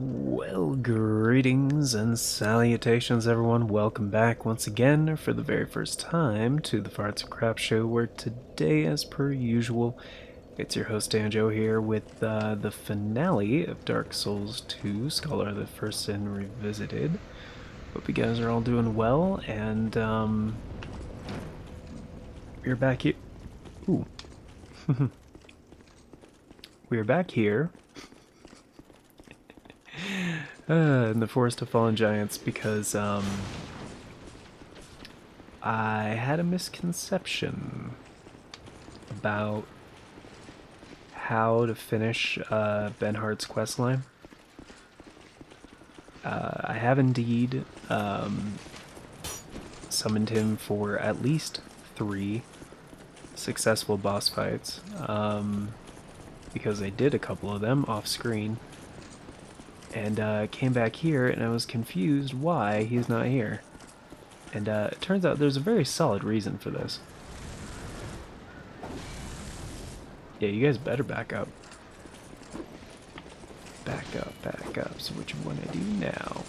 Well, greetings and salutations, everyone. Welcome back once again, for the very first time, to the Farts and Crap Show, where today, as per usual, it's your host Danjo here with the finale of Dark Souls 2, Scholar of the First Sin Revisited. Hope you guys are all doing well, and we're back here. Ooh. We're back here in the Forest of Fallen Giants because I had a misconception about how to finish Ben Hart's questline. I have indeed summoned him for at least 3 successful boss fights, because I did a couple of them off screen, and came back here and I was confused why he's not here. And it turns out there's a very solid reason for this. Yeah, you guys better back up. Back up, back up. So what you want to do now?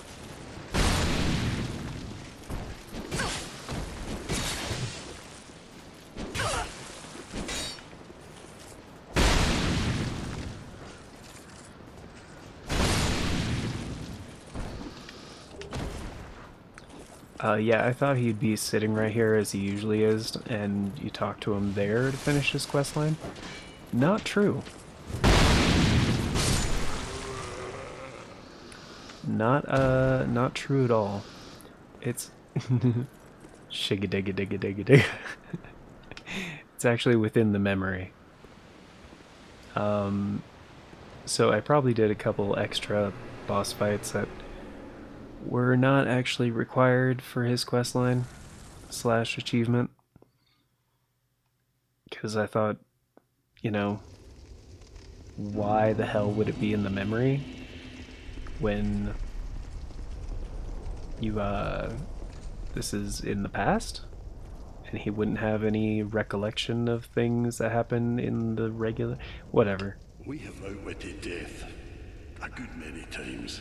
Yeah, I thought he'd be sitting right here as he usually is, and you talk to him there to finish his questline. Not true. Not true at all. It's shigga digga digga digga digga. It's actually within the memory. So I probably did a couple extra boss fights that were not actually required for his questline slash achievement, because I thought, you know, why the hell would it be in the memory when you this is in the past and he wouldn't have any recollection of things that happen in the regular whatever. We have outwitted death a good many times.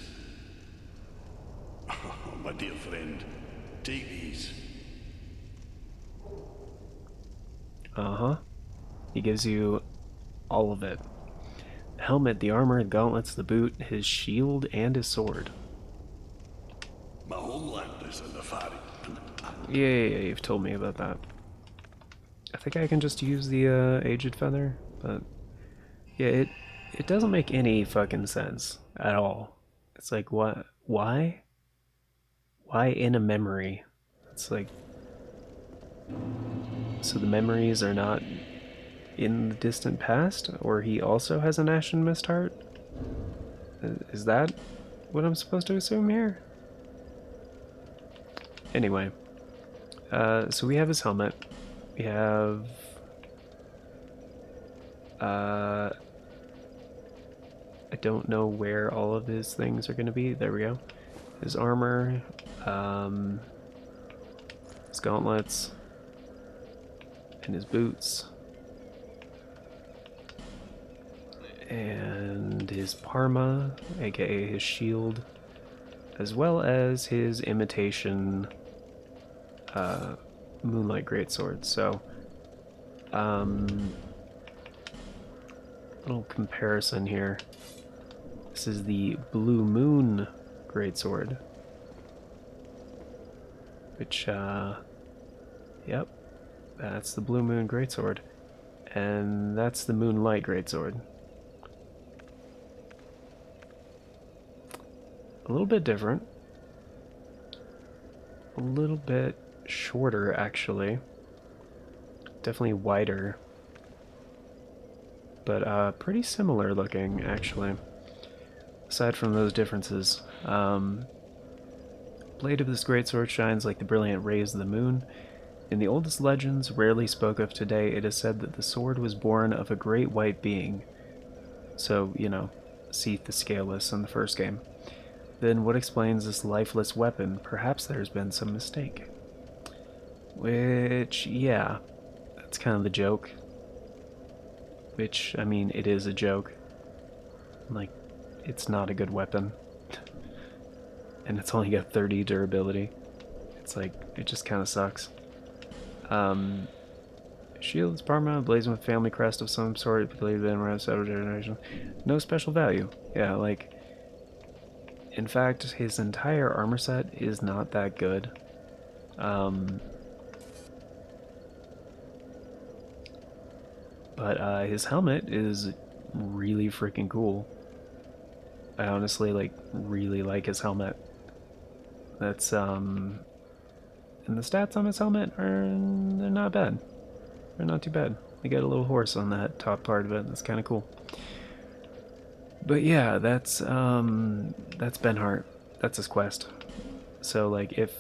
Oh, my dear friend, take these. Uh-huh. He gives you all of it. The helmet, the armor, the gauntlets, the boot, his shield, and his sword. My homeland is in the Fari. Yeah, you've told me about that. I think I can just use the aged feather, but yeah, it doesn't make any fucking sense at all. It's like, what? Why? Why in a memory? It's like, so the memories are not in the distant past, or he also has an ashen mist heart? Is that what I'm supposed to assume here? Anyway, so we have his helmet. We have I don't know where all of his things are going to be. There we go. His armor, his gauntlets, and his boots, and his parma, aka his shield, as well as his imitation moonlight greatsword. So, little comparison here. This is the Blue Moon greatsword, which, yep, that's the Blue Moon greatsword, and that's the Moonlight greatsword. A little bit different, a little bit shorter actually, definitely wider, but pretty similar looking actually. Aside from those differences, blade of this greatsword shines like the brilliant rays of the moon. In the oldest legends, rarely spoke of today, it is said that the sword was born of a great white being. So, you know, Seath the Scaleless in the first game. Then what explains this lifeless weapon? Perhaps there's been some mistake. Which, yeah, that's kind of the joke. Which, I mean, it is a joke. Like, it's not a good weapon. and it's only got 30 durability. It's like, it just kind of sucks. Um, Shield is paramount, blazing with family crest of some sort, believed in around several generations. No special value. Yeah, like, in fact, his entire armor set is not that good. Um, but his helmet is really freaking cool. I honestly like really like his helmet. That's and the stats on his helmet are they're not bad. They're not too bad. They got a little horse on that top part of it. That's kind of cool. But yeah, that's Ben Hart. That's his quest. So like if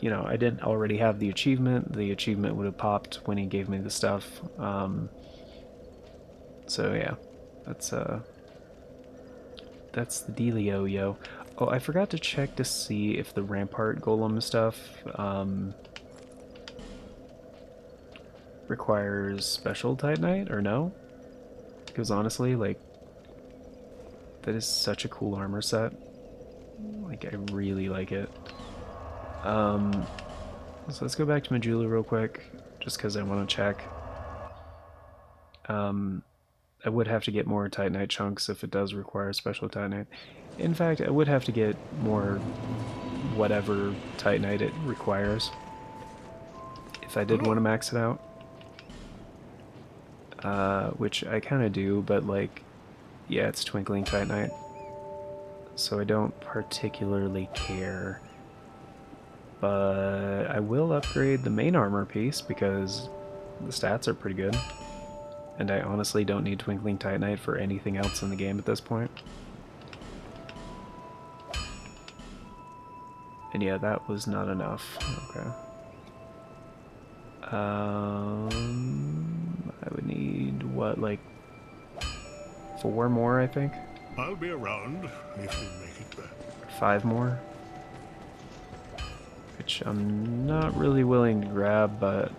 I didn't already have the achievement would have popped when he gave me the stuff. So yeah, that's uh that's the dealio, yo. Oh, I forgot to check to see if the Rampart Golem stuff requires special Titanite or no. Because honestly, like, that is such a cool armor set. Like, I really like it. Um, so let's go back to Majula real quick, just because I want to check. Um, I would have to get more Titanite chunks if it does require special Titanite. In fact, I would have to get more whatever Titanite it requires if I did want to max it out. Which I kind of do, but like, yeah, it's Twinkling Titanite. So I don't particularly care. But I will upgrade the main armor piece because the stats are pretty good. And I honestly don't need Twinkling Titanite for anything else in the game at this point. And yeah, that was not enough. Okay. I would need, what, like 4 more, I think? I'll be around if you make it back. 5 more? Which I'm not really willing to grab, but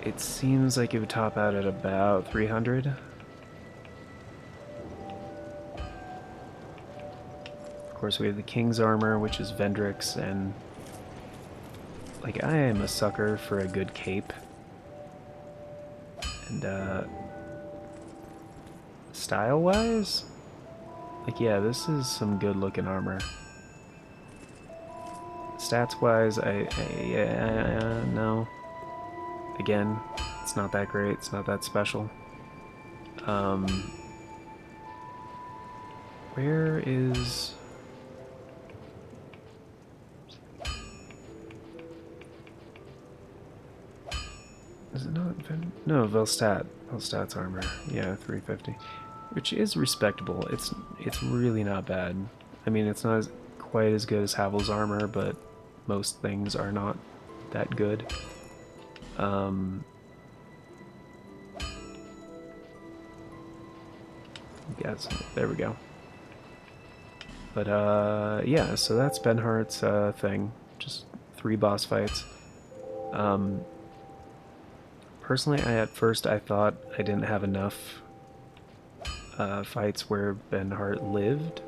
it seems like it would top out at about 300. Of course, we have the King's Armor, which is Vendrix, and like, I am a sucker for a good cape. And style-wise, like, yeah, this is some good-looking armor. Stats-wise, no. Again, it's not that great. It's not that special. Um, where is... Is it not? No, Velstadt. Velstadt's armor. Yeah, 350, which is respectable. It's really not bad. I mean, it's not quite as good as Havel's armor, but most things are not that good. Yes, there we go. But yeah, so that's Ben Hart's thing. Just 3 boss fights. Personally, at first I thought I didn't have enough fights where Ben Hart lived.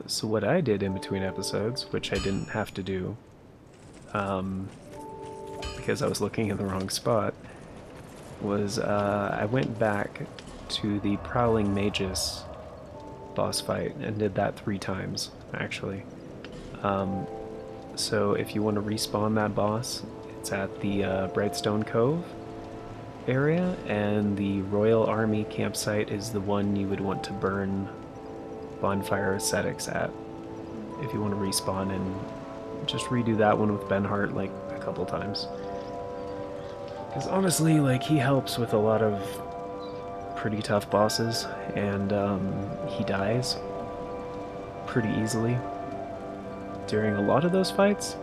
So what I did in between episodes, which I didn't have to do, because I was looking in the wrong spot, was I went back to the Prowling Magus boss fight and did that 3 times, actually. So if you want to respawn that boss, it's at the Brightstone Cove area, and the Royal Army campsite is the one you would want to burn bonfire ascetics at if you want to respawn, and just redo that one with Ben Hart like a couple times. Because honestly, like, he helps with a lot of pretty tough bosses, and he dies pretty easily during a lot of those fights.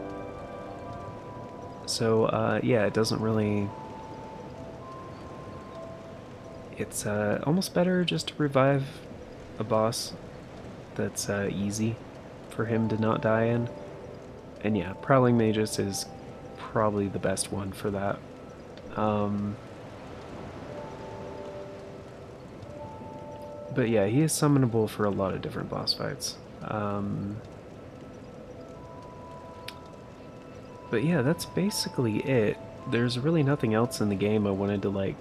So yeah, it doesn't really... It's almost better just to revive a boss that's easy for him to not die in. And yeah, Prowling Magus is probably the best one for that. But yeah, he is summonable for a lot of different boss fights. But yeah, that's basically it. There's really nothing else in the game I wanted to like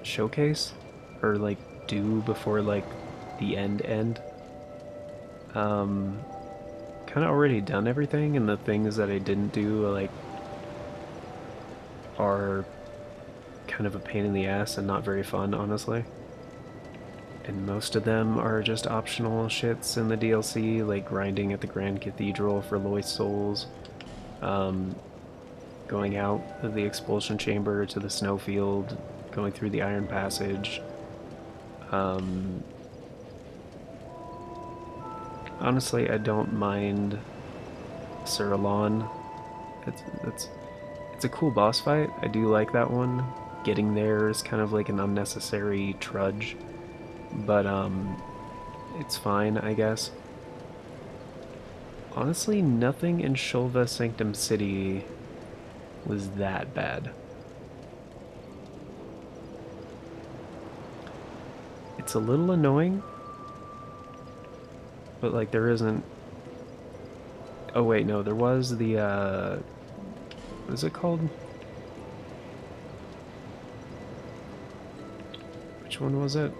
showcase or like do before like the end. Um kind of already done everything, and the things that I didn't do like are kind of a pain in the ass and not very fun, honestly. And most of them are just optional shits in the DLC, like grinding at the Grand Cathedral for Lois souls, um, going out of the expulsion chamber to the snowfield, going through the Iron Passage. Um, Honestly, I don't mind Sir Alon. It's it's a cool boss fight. I do like that one. Getting there is kind of like an unnecessary trudge, but it's fine, I guess. Honestly, nothing in Shulva Sanctum City was that bad. It's a little annoying, but like there isn't. Oh wait, no, there was the what is it called? Which one was it?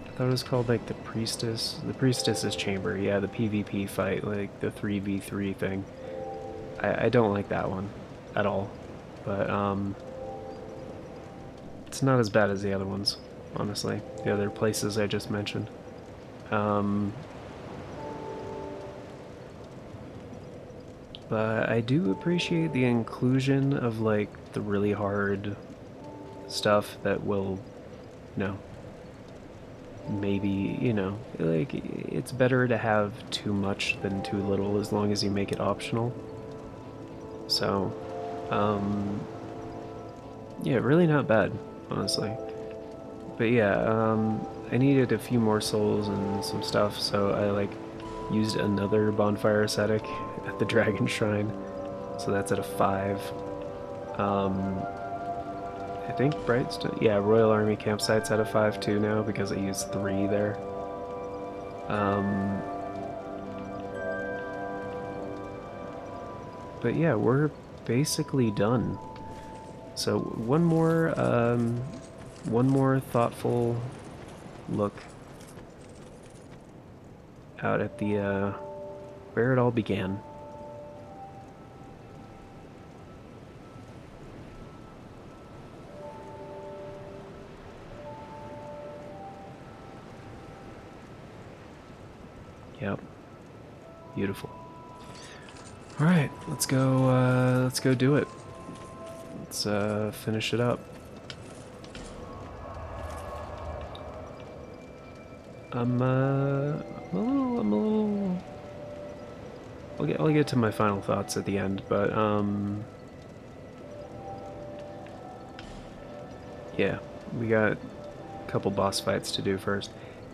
I thought it was called like the priestess's chamber. Yeah, the PvP fight, like the 3v3 thing. I don't like that one at all, but it's not as bad as the other ones, honestly. The other places I just mentioned. Um, but I do appreciate the inclusion of like the really hard stuff that will, you know, maybe, like it's better to have too much than too little as long as you make it optional. So, um, yeah, really not bad, honestly. But yeah, I needed a few more souls and some stuff, so I like used another bonfire ascetic at the Dragon Shrine. So that's at a 5. Um, I think Brightstone, yeah, Royal Army campsite's at a 5 too now because I used 3 there. Um, but yeah, we're basically done. So one more thoughtful look out at the where it all began. Yep, beautiful. All right, let's go. Let's go do it. Let's finish it up. I'm a little. I'll get to my final thoughts at the end, but yeah, we got a couple boss fights to do first,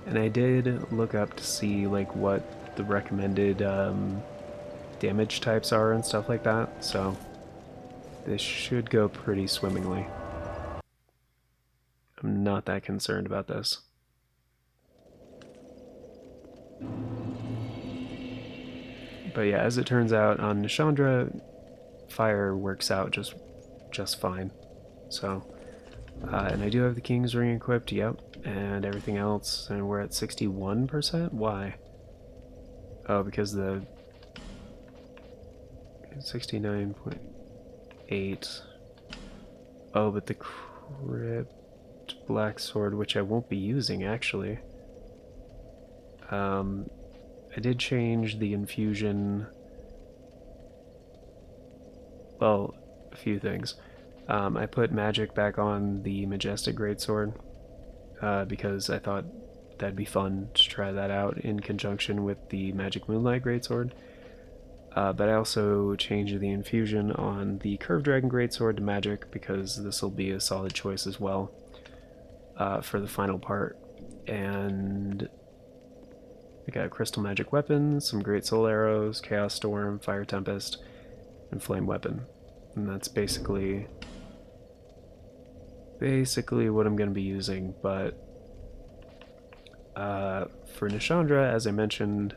and I did look up to see like what the recommended damage types are and stuff like that. So this should go pretty swimmingly. I'm not that concerned about this. But yeah, as it turns out, on Nishandra, fire works out just fine. So, and I do have the King's Ring equipped, yep, and everything else, and we're at 61%? Why? Oh, because the 69.8. Oh, but the Crypt Black Sword, which I won't be using, actually. Um, I did change the infusion. Well, a few things. I put magic back on the Majestic Greatsword because I thought that'd be fun to try that out in conjunction with the Magic Moonlight Greatsword. But I also changed the infusion on the Curved Dragon Greatsword to magic because this will be a solid choice as well for the final part. And I got Crystal Magic Weapons, some Great Soul Arrows, Chaos Storm, Fire Tempest, and Flame Weapon. And that's basically basically what I'm going to be using, but for Nishandra, as I mentioned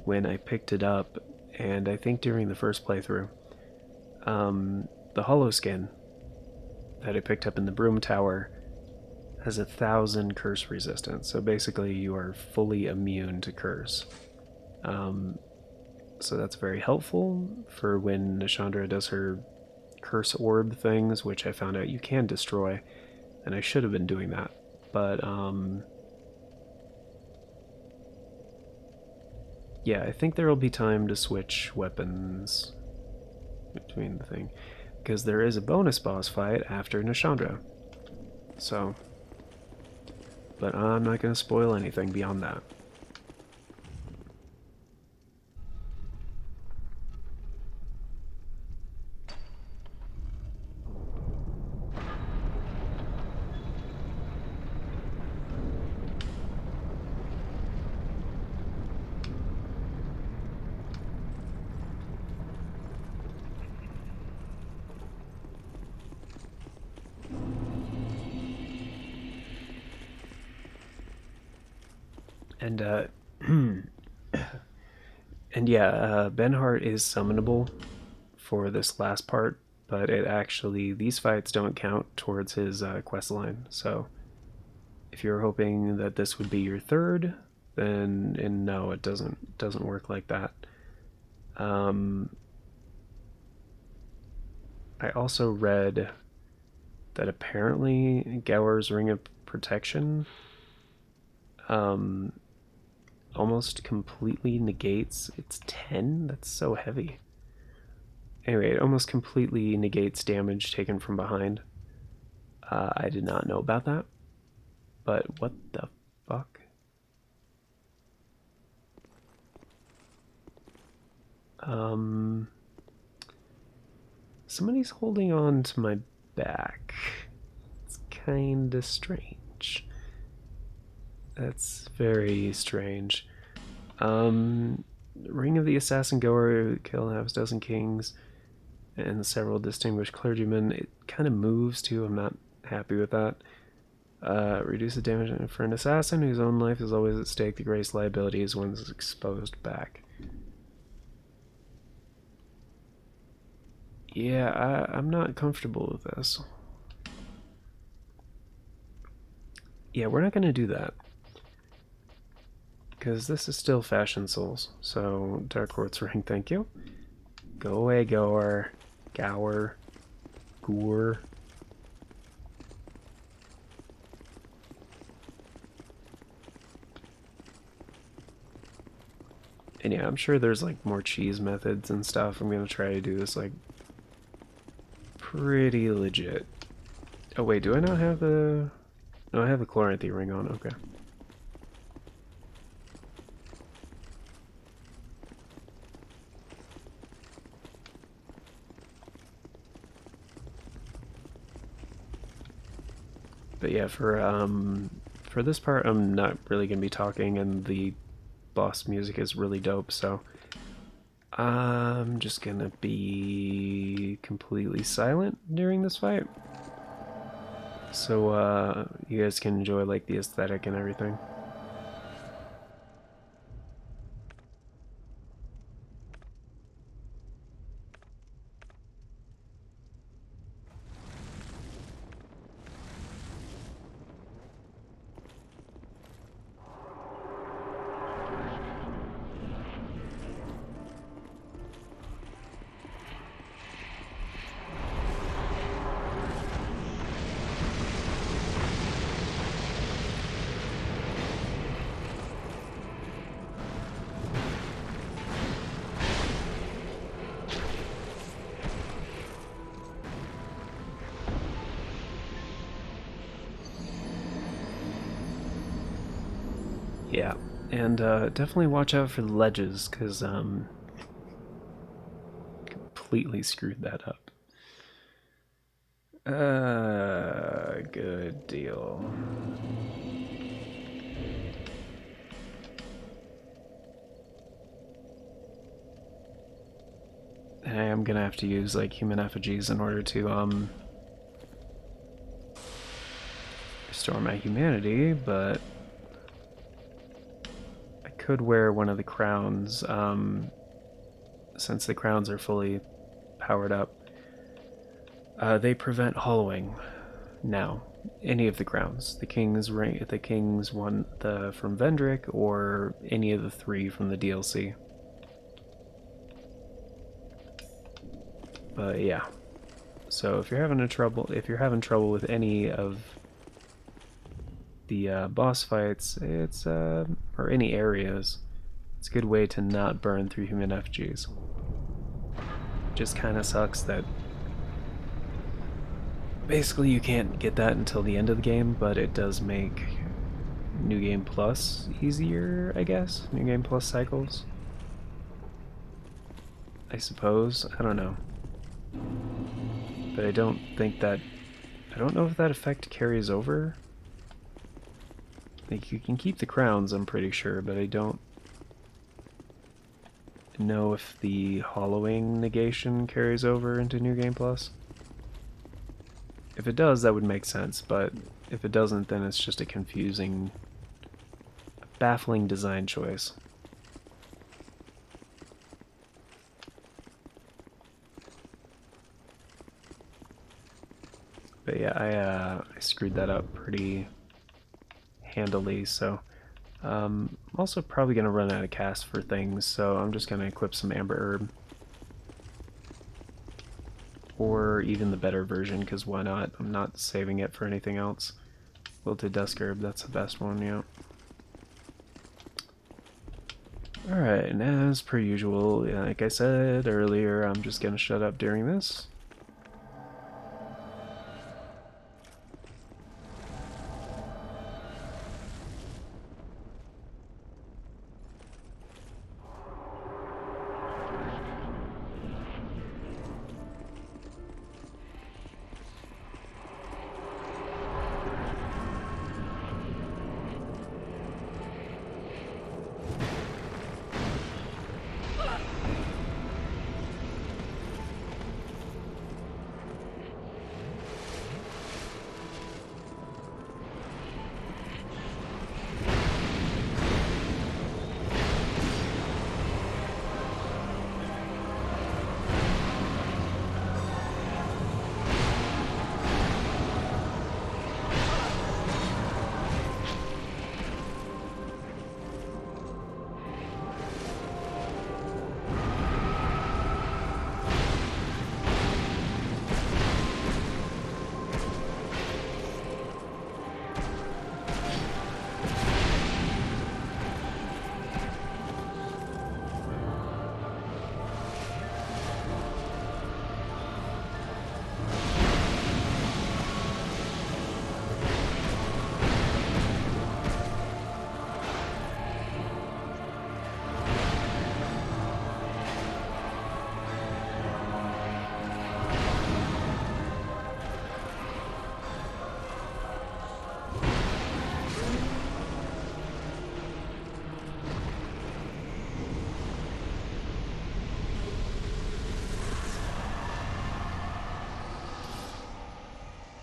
when I picked it up, and I think during the first playthrough, the hollow skin that I picked up in the Broom Tower has 1,000 curse resistance. So basically, you are fully immune to curse. So that's very helpful for when Nishandra does her curse orb things, which I found out you can destroy, and I should have been doing that. But yeah, I think there will be time to switch weapons between the thing, because there is a bonus boss fight after Nishandra. So, but I'm not going to spoil anything beyond that. And and yeah, Benhart is summonable for this last part, but it actually these fights don't count towards his quest line. So if you're hoping that this would be your third, then and no, it doesn't work like that. Um, I also read that apparently Gower's Ring of Protection um, almost completely negates its 10. That's so heavy. Anyway, it almost completely negates damage taken from behind. I did not know about that, but what the fuck? Um, Somebody's holding on to my back. It's kinda strange. That's very strange. Ring of the Assassin Goer, kill half a dozen kings and several distinguished clergymen. It kind of moves too. I'm not happy with that. Reduces damage for an assassin whose own life is always at stake. The greatest liability is when it's exposed back. Yeah, I'm not comfortable with this. Yeah, we're not going to do that. Because this is still Fashion Souls. So, Dark Quartz Ring, thank you. Go away, Goer. Gower. Goor. And yeah, I'm sure there's like more cheese methods and stuff. I'm gonna try to do this like pretty legit. Oh wait, do I not have the... No, I have the Chloranthy ring on, okay. But yeah, for this part I'm not really gonna be talking, and the boss music is really dope, so I'm just gonna be completely silent during this fight. So you guys can enjoy like the aesthetic and everything. Yeah, and definitely watch out for the ledges, because completely screwed that up. Good deal. I am gonna have to use like human effigies in order to restore my humanity, but I could wear one of the crowns, since the crowns are fully powered up. They prevent hollowing now. Any of the crowns, the king's one from Vendrick, or any of the 3 from the DLC. But yeah, so if you're having trouble with any of the boss fights, or any areas, it's a good way to not burn through human FGs. Just kind of sucks that basically you can't get that until the end of the game, but it does make New Game Plus easier, I guess. New Game Plus cycles, I suppose. I don't know. But I don't know if that effect carries over. Like, you can keep the crowns, I'm pretty sure, but I don't know if the hollowing negation carries over into New Game Plus. If it does, that would make sense, but if it doesn't, then it's just a confusing, baffling design choice. But yeah, I screwed that up pretty handily, so I'm also probably going to run out of cast for things, so I'm just going to equip some Amber Herb. Or even the better version, because why not? I'm not saving it for anything else. Wilted Dusk Herb, that's the best one, yeah. Alright, and as per usual, like I said earlier, I'm just going to shut up during this.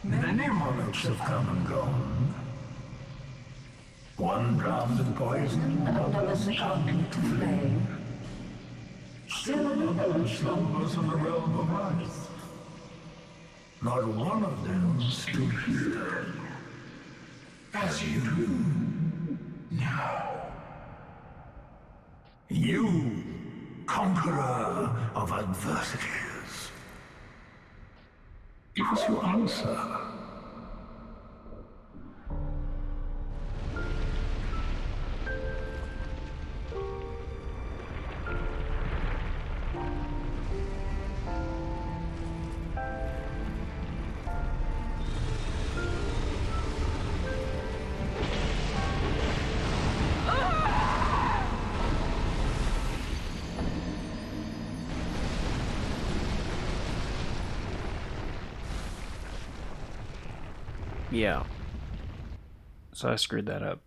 Many monarchs have come and gone. One drowned in poison, another succumbed to flame. Still another slumbers in the realm of ice. Not one of them stood here, as you do now. You, conqueror of adversities. Give us your answer. Yeah. So I screwed that up.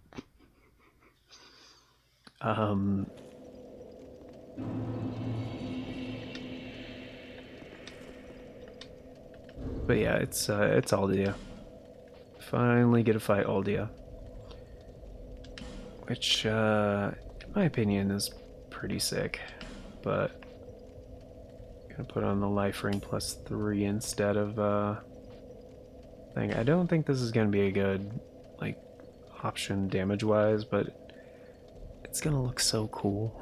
But yeah, it's all the finally get to fight Aldia. Which, in my opinion, is pretty sick. But I'm gonna put on the life ring +3 instead of thing. I don't think this is gonna be a good like option damage-wise, but it's gonna look so cool.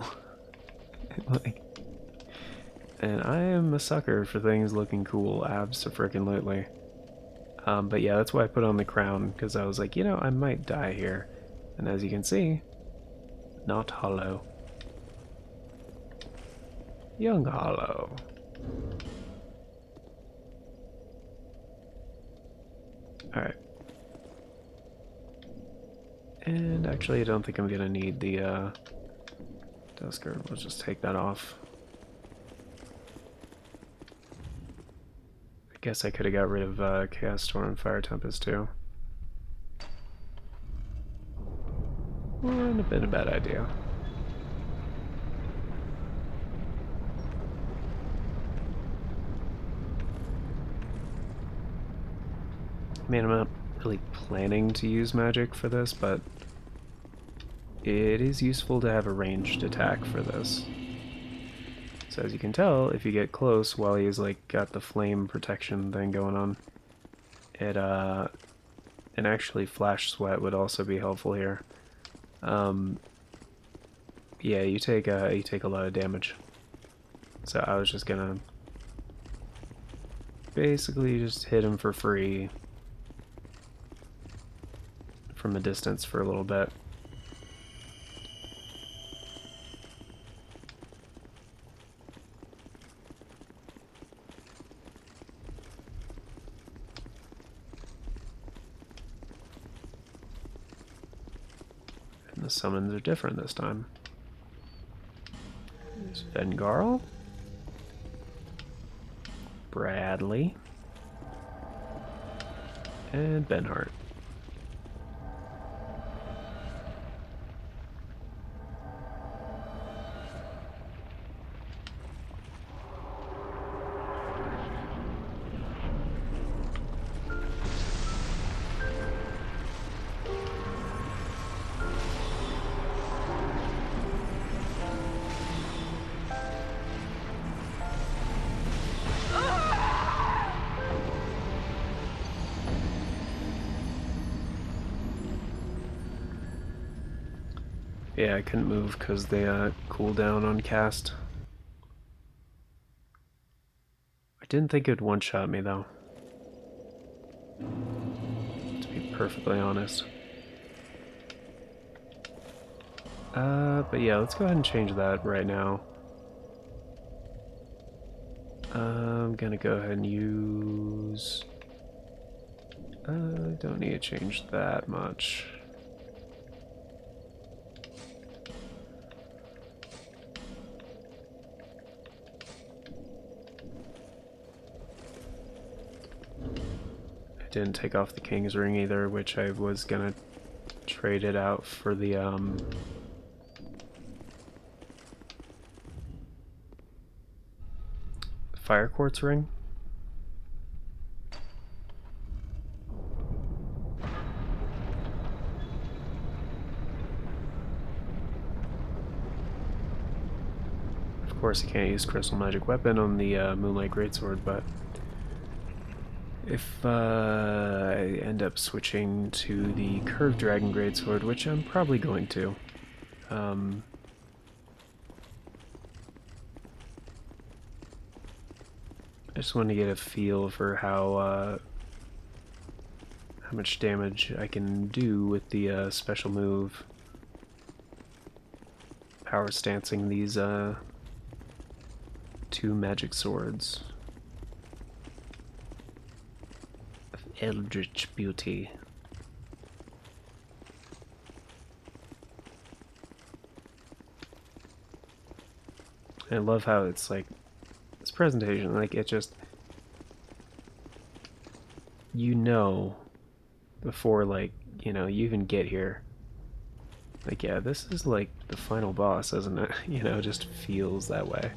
Like, and I am a sucker for things looking cool, abso-freaking-lutely. But yeah, that's why I put on the crown, because I was like, you know, I might die here. And as you can see, not hollow. Young hollow. Alright. And actually, I don't think I'm gonna need the dust guard. We'll just take that off. I guess I could have got rid of Chaos Storm and Fire Tempest too. Wouldn't have been a bad idea. I mean, I'm not really planning to use magic for this, but it is useful to have a ranged attack for this. So as you can tell, if you get close while he's like got the flame protection thing going on, it and actually flash sweat would also be helpful here. Yeah, you take a lot of damage. So I was just gonna basically just hit him for free from a distance for a little bit. And the summons are different this time. There's Vengarl, Bradley, and Benhart. Yeah, I couldn't move because they cool down on cast. I didn't think it'd one-shot me though, to be perfectly honest. But yeah, let's go ahead and change that right now. I'm gonna go ahead and use... don't need to change that much. I didn't take off the King's Ring either, which I was gonna trade it out for the, Fire Quartz Ring. Of course, I can't use Crystal Magic Weapon on the Moonlight Greatsword, but if I end up switching to the Curved Dragon Greatsword, which I'm probably going to, I just want to get a feel for how much damage I can do with the special move. Power stancing these two magic swords of Eldritch Beauty. I love how it's like this presentation, like it just, you know, before like, you know, you even get here, like, yeah, this is like the final boss, isn't it? You know, it just feels that way.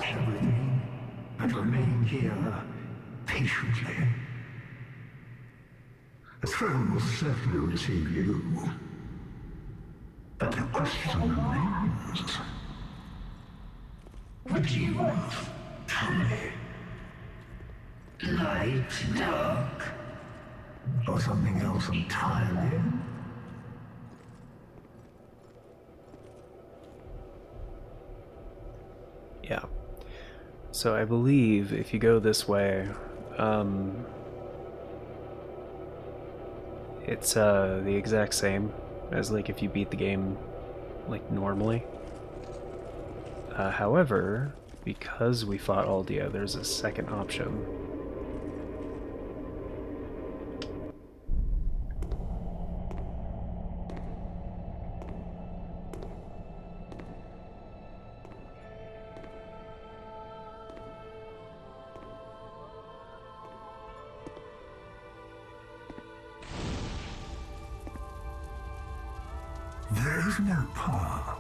watch everything and remain here patiently. The throne will certainly receive you. But the question remains. What do you want? Tell me. Light, dark, or something else entirely? Yeah. So I believe if you go this way, it's the exact same as like if you beat the game like normally. However, because we fought Aldia, there's a second option. There is no path.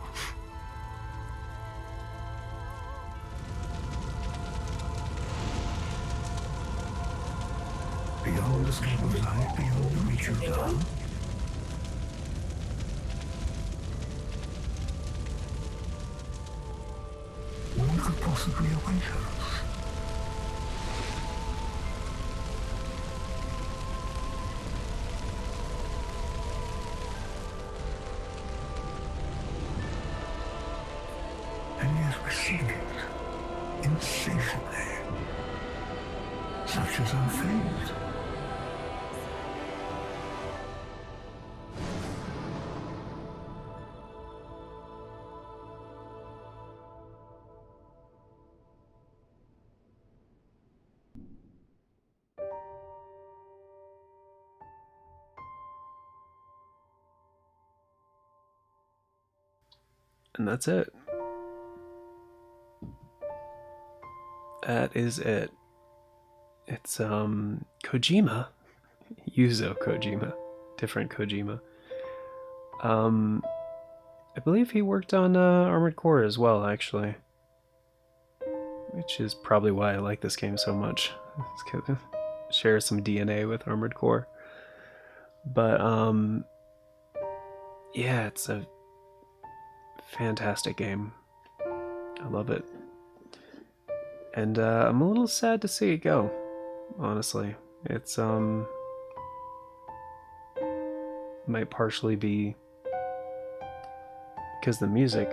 Beyond the scope of life, beyond the reach of love. What could possibly await us? And yet we seek it insatiably. Such is our fate. And that's it. That is it. It's Kojima. Yuzo Kojima. Different Kojima. I believe he worked on Armored Core as well, actually. Which is probably why I like this game so much. It's 'cause it shares some DNA with Armored Core. But yeah, it's a fantastic game. I love it. And I'm a little sad to see it go, honestly. It's might partially be because the music,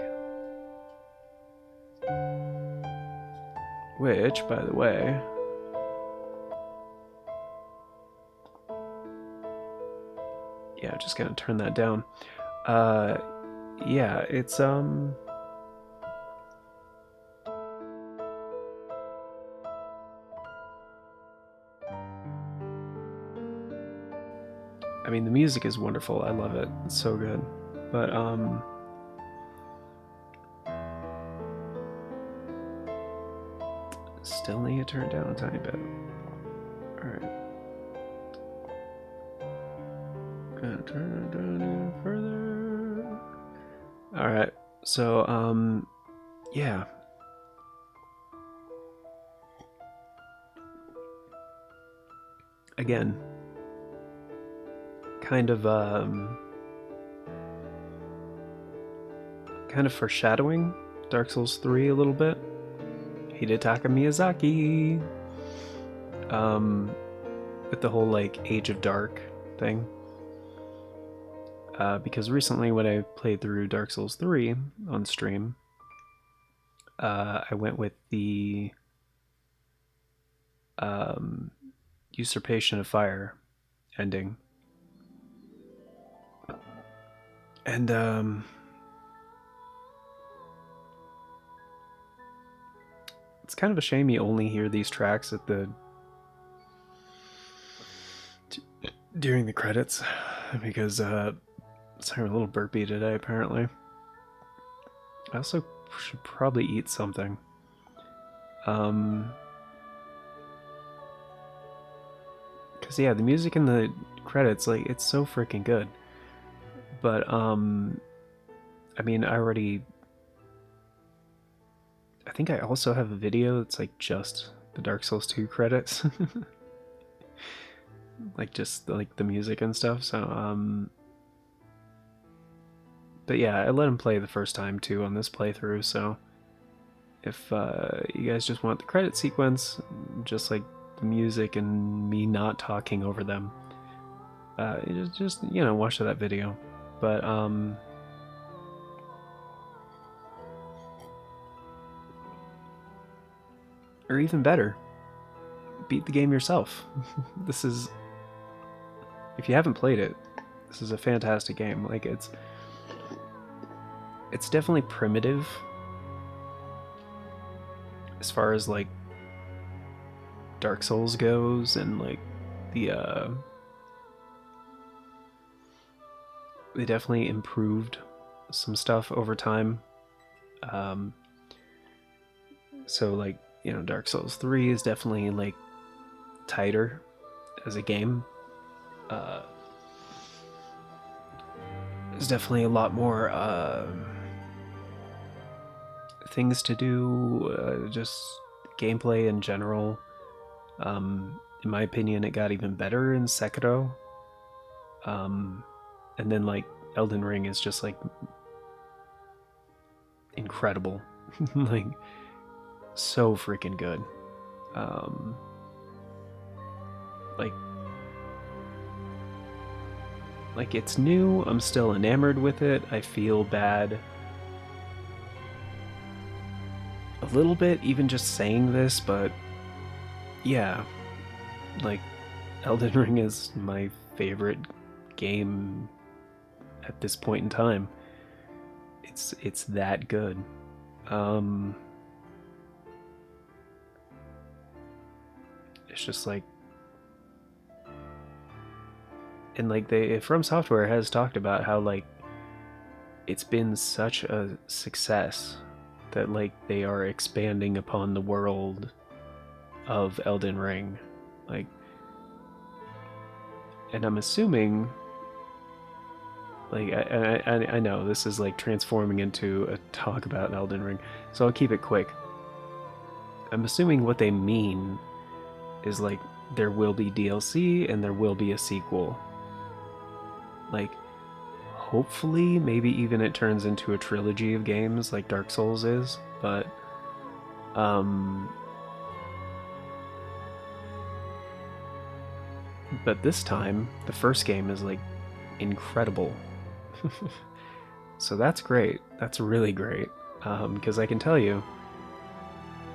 which, by the way, yeah, just gonna turn that down. Yeah, it's I mean, the music is wonderful. I love it. It's so good. But still need to turn it down a tiny bit. All right. Gonna turn it down even further. All right. So yeah. Again, kind of foreshadowing Dark Souls 3 a little bit. Hidetaka Miyazaki. With the whole like Age of Dark thing. Because recently when I played through Dark Souls 3 on stream, I went with the Usurpation of Fire ending. And it's kind of a shame you only hear these tracks at the during the credits, because sorry, I'm a little burpy today apparently. I also should probably eat something. Cause yeah, the music in the credits, like, it's so freaking good. But I mean, I think I also have a video that's like just the Dark Souls 2 credits. Like just like the music and stuff. So but yeah, I let him play the first time too on this playthrough, so if you guys just want the credit sequence, just like the music and me not talking over them, just you know, watch that video. But or even better, beat the game yourself. This is, if you haven't played it, this is a fantastic game. Like it's definitely primitive as far as like Dark Souls goes, and like the they definitely improved some stuff over time. Um, so like, you know, Dark Souls 3 is definitely like tighter as a game. There's definitely a lot more things to do, just gameplay in general. In my opinion, it got even better in Sekiro. And then like Elden Ring is just like incredible. Like so freaking good. Um, like it's new. I'm still enamored with it. I feel bad a little bit even just saying this, but yeah, like Elden Ring is my favorite game at this point in time. It's that good. Um it's just like, and like they From Software has talked about how like it's been such a success that like they are expanding upon the world of Elden Ring. Like, and I'm assuming, like I know this is like transforming into a talk about Elden Ring, so I'll keep it quick. I'm assuming what they mean is like there will be DLC and there will be a sequel. Like, hopefully, maybe even it turns into a trilogy of games like Dark Souls is, but um but this time the first game is like incredible. So that's great. That's really great. Because I can tell you,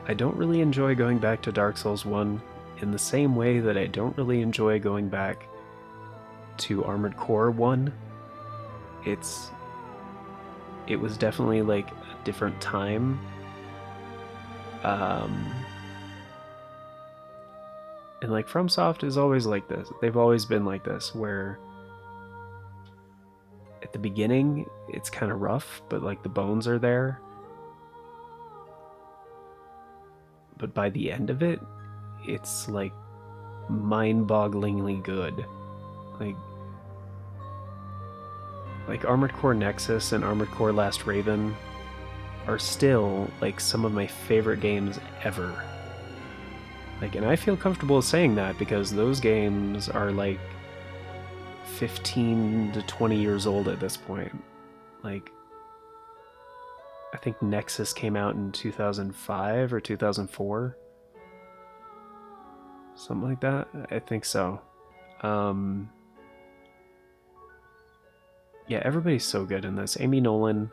I don't really enjoy going back to Dark Souls 1 in the same way that I don't really enjoy going back to Armored Core 1. It was definitely like a different time. Um, and like FromSoft is always like this. They've always been like this, where at the beginning it's kind of rough, but like the bones are there. But by the end of it, it's like mind-bogglingly good. Like Armored Core Nexus and Armored Core Last Raven are still like some of my favorite games ever. Like, and I feel comfortable saying that because those games are like 15 to 20 years old at this point. Like, I think Nexus came out in 2005 or 2004. Something like that. I think so. Um, yeah, everybody's so good in this. Amy Nolan,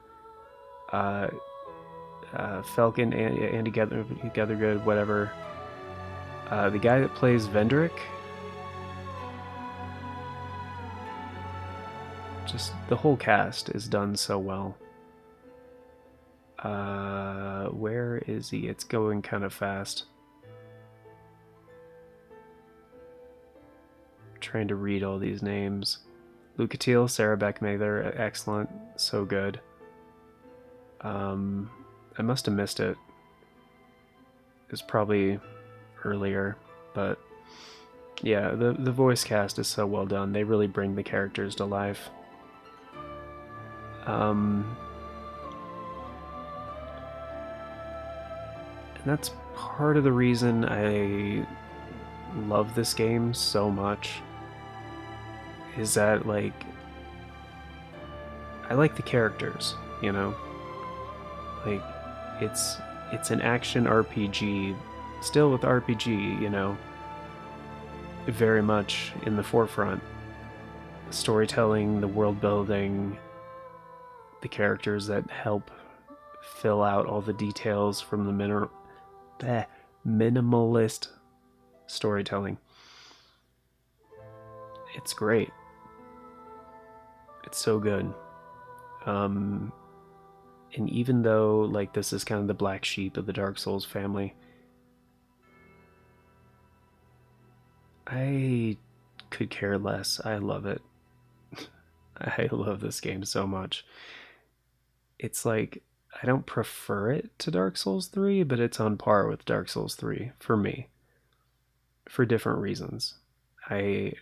uh, Falcon, Andy Gathergood, whatever. The guy that plays Vendrick, just the whole cast is done so well. Where is he? It's going kind of fast. I'm trying to read all these names. Luca Teal, Sarah Beckmather, excellent, so good. I must have missed it. It was probably earlier, but yeah, the voice cast is so well done. They really bring the characters to life. And that's part of the reason I love this game so much. Is that, like, I like the characters, you know? Like, it's it's an action RPG, still with RPG, very much in the forefront. The storytelling, the world building, the characters that help fill out all the details from the minimalist storytelling. It's great. It's so good. Um, and even though like this is kind of the black sheep of the Dark Souls family, I could care less. I love it. I love this game so much. It's like I don't prefer it to Dark Souls 3, but it's on par with Dark Souls 3 for me for different reasons. I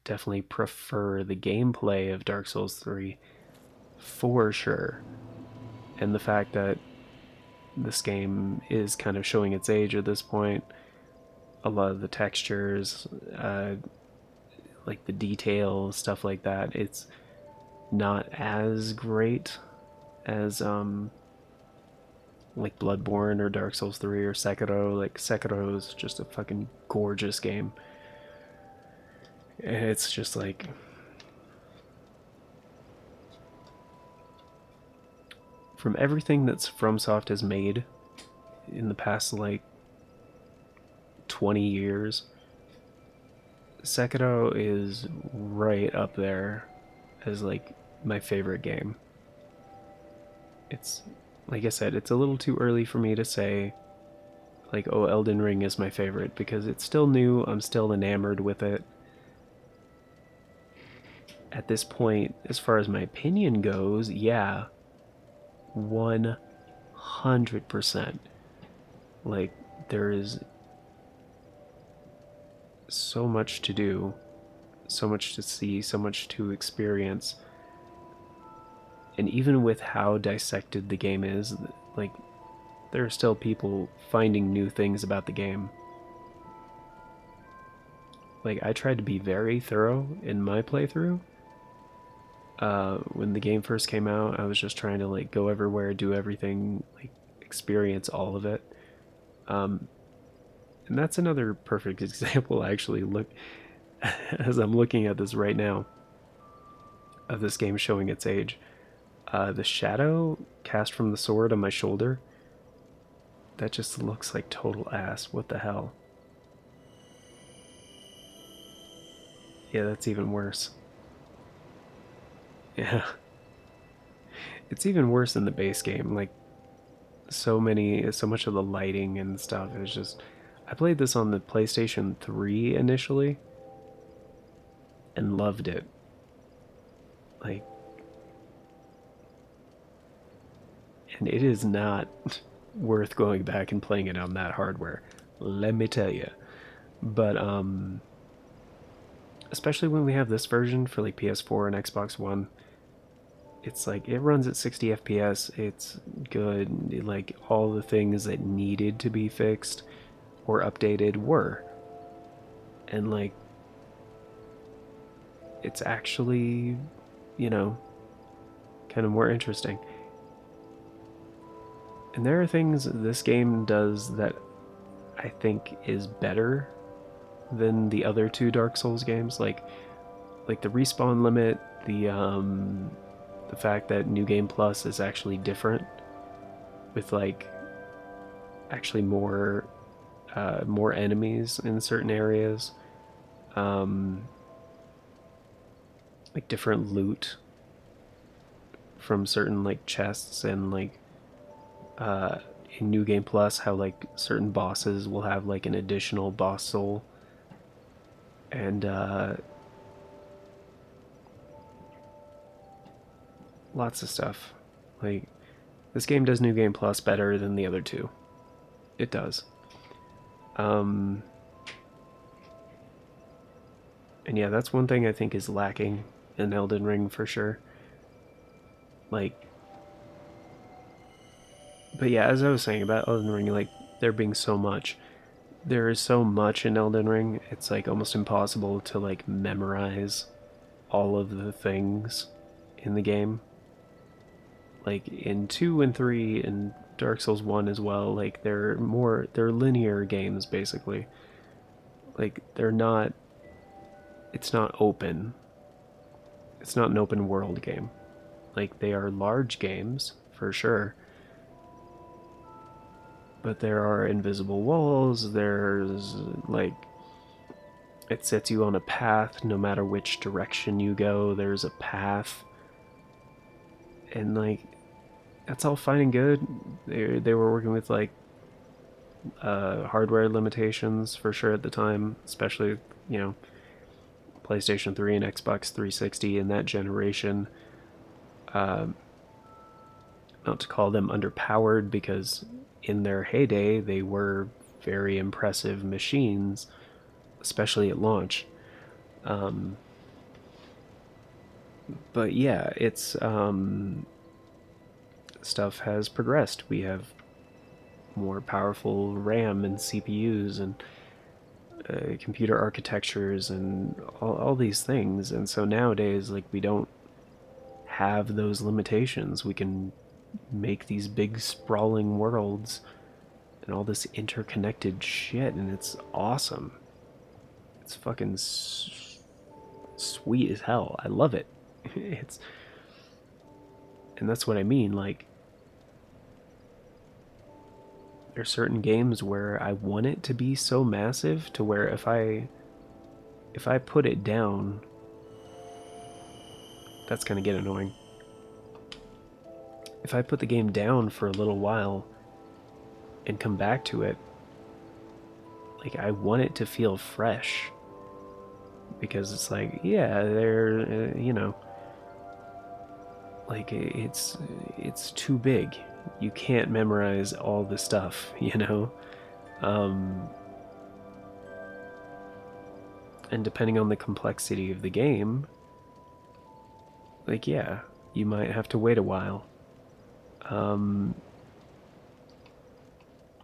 definitely prefer the gameplay of Dark Souls 3 for sure. And the fact that this game is kind of showing its age at this point, a lot of the textures, like the detail, stuff like that, it's not as great as like Bloodborne or Dark Souls 3 or Sekiro. Like Sekiro is just a fucking gorgeous game. It's just like from everything that's FromSoft has made in the past like 20 years, Sekiro is right up there as like my favorite game. It's like I said, it's a little too early for me to say like, oh, Elden Ring is my favorite because it's still new. I'm still enamored with it. At this point, as far as my opinion goes, yeah, 100%. Like, there is so much to do, so much to see, so much to experience. And even with how dissected the game is, like, there are still people finding new things about the game. Like, I tried to be very thorough in my playthrough. When the game first came out, I was just trying to, like, go everywhere, do everything, like, experience all of it. Um, and that's another perfect example, actually. Look, as I'm looking at this right now, of this game showing its age. The shadow cast from the sword on my shoulder, that just looks like total ass. What the hell? Yeah, that's even worse. Yeah. It's even worse in the base game. Like, so much of the lighting and stuff is just. I played this on the PlayStation 3 initially and loved it. Like, and it is not worth going back and playing it on that hardware. Let me tell you. But especially when we have this version for like PS4 and Xbox One, it's like it runs at 60 FPS. It's good. Like all the things that needed to be fixed or updated were. And like it's actually, you know, kind of more interesting. And there are things this game does that I think is better than the other two Dark Souls games, like the respawn limit, the fact that New Game Plus is actually different with like actually more enemies in certain areas, um, like different loot from certain like chests and like uh, in New Game Plus how like certain bosses will have like an additional boss soul and lots of stuff. Like this game does New Game Plus better than the other two. It does. Um, and yeah, that's one thing I think is lacking in Elden Ring for sure. Like, but yeah, as I was saying about Elden Ring, like there being so much. There is so much in Elden Ring, it's like almost impossible to like memorize all of the things in the game. Like in 2 and 3 and Dark Souls 1 as well, like they're linear games basically. Like they're not it's not open. It's not an open world game. Like they are large games for sure, but there are invisible walls. There's like it sets you on a path no matter which direction you go. There's a path, and like that's all fine and good. They were working with like hardware limitations for sure at the time, especially you know PlayStation 3 and Xbox 360 in that generation. Not to call them underpowered because in their heyday they were very impressive machines, especially at launch. But yeah, it's stuff has progressed. We have more powerful RAM and CPUs and computer architectures and all these things. And so nowadays, like, we don't have those limitations. We can make these big sprawling worlds and all this interconnected shit, and it's awesome. It's fucking sweet as hell. I love it. It's and that's what I mean. Like, there's certain games where I want it to be so massive to where if I put it down, that's gonna get annoying. If I put the game down for a little while and come back to it, like I want it to feel fresh because it's like, yeah, they're like it's too big. You can't memorize all the stuff, you know. Um, and depending on the complexity of the game, like yeah, you might have to wait a while. Um,